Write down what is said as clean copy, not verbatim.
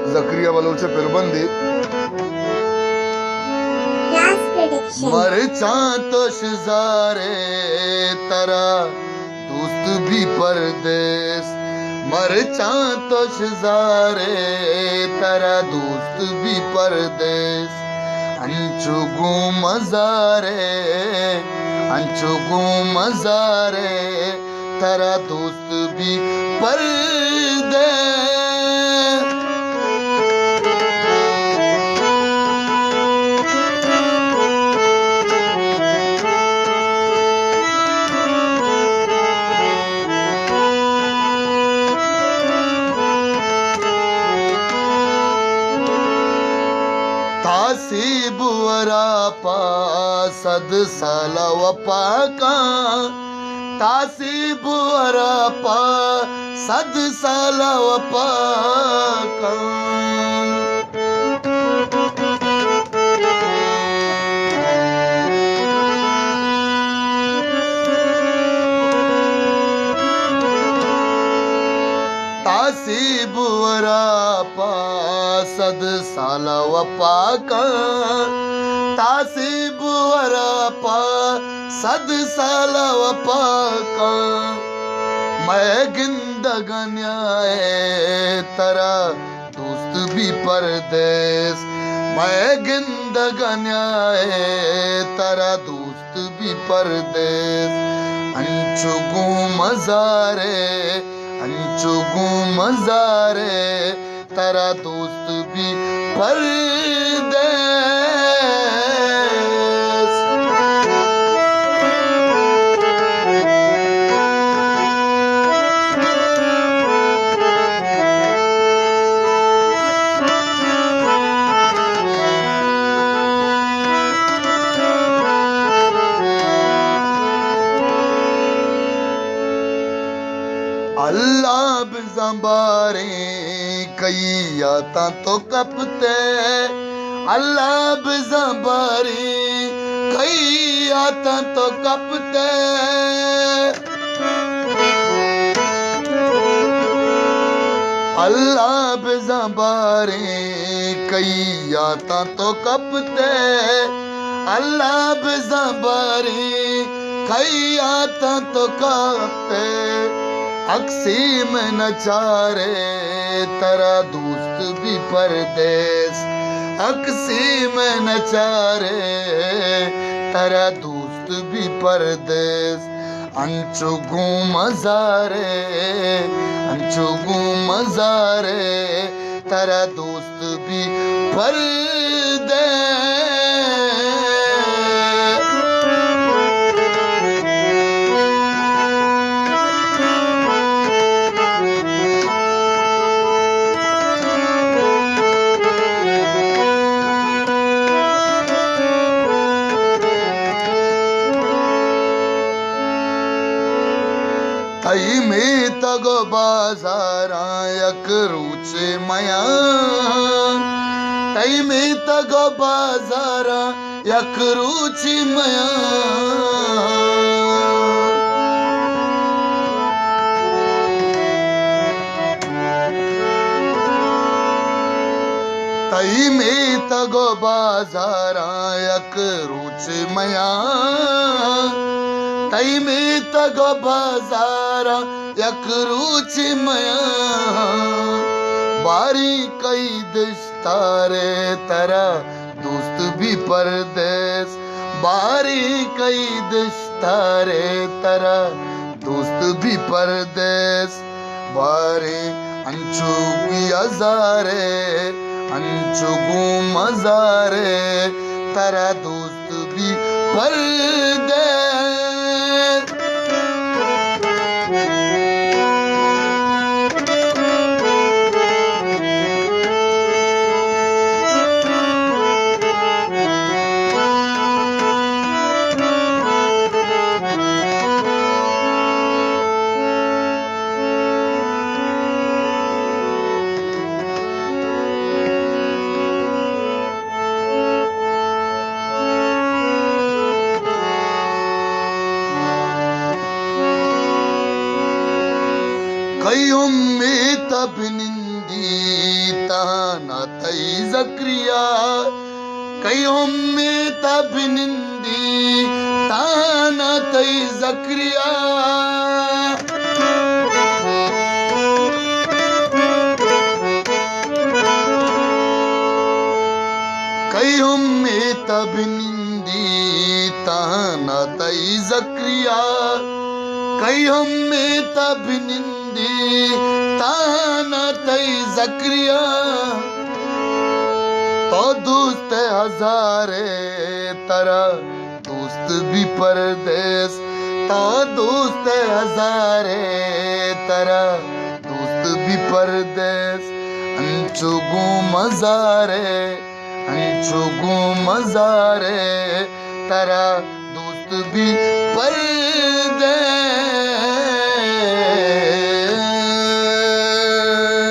जकरिया Bloch पिरबंदी मरचा तो शिजारे तरा दोस्त भी परदेस मरचा तो शिजारे तरा दोस्त भी परदेस अंचुगु मजारे तरा दोस्त भी परदेस बुअरा पा सद साला वपा का तासी बुअरा पा सद साला वपा का तासी बुअरा पा सद साला वपा का तासी बुअरा पा सद साला वपा का मैं गिंदगन्याए तरा दोस्त भी परदेस मैं गिंदगन्याए तरा दोस्त भी परदेस अंचुगु मजारे तरा दोस्त भी परदेस अल्लाह बिज़ंबारे कई आता तो कपते अल्लाह बिज़ंबारे कई आता तो कपते अल्लाह बिज़ंबारे कई आता तो कपते अल्लाह बिज़ंबारे कई आता तो कपते अक्सी में नचारे तरा दोस्त भी परदेस अक्सी में नचारे तरा दोस्त भी परदेस अंचुगु मजारे तरा दोस्त भी परदेस तई में तगो बाजारा यक रुचे मया तई में तगो बाजारा यक रुचि मया तई में तगो बाजारा यक रुचि मया तई में तगो बाजारा यक रुचि मया बारी कई दिश्तारे तरा दोस्त भी परदेस बारी कई दिश्तारे तरा दोस्त भी परदेस बारी अंचुगु मजारे तरा दोस्त भी परदेस बिनिंदी ताना तई जक्रिया कई में बिनिंदी ताना तई जक्रिया कई में बिनिंदी ताना तई जक्रिया कई में बिनिंदी ताना तई जक्रिया तो दोस्त हजारे तरह दोस्त भी परदेस तो दोस्त हजारे तरह दोस्त भी परदेस अंचुगु मजारे तरह दोस्त भी परदेस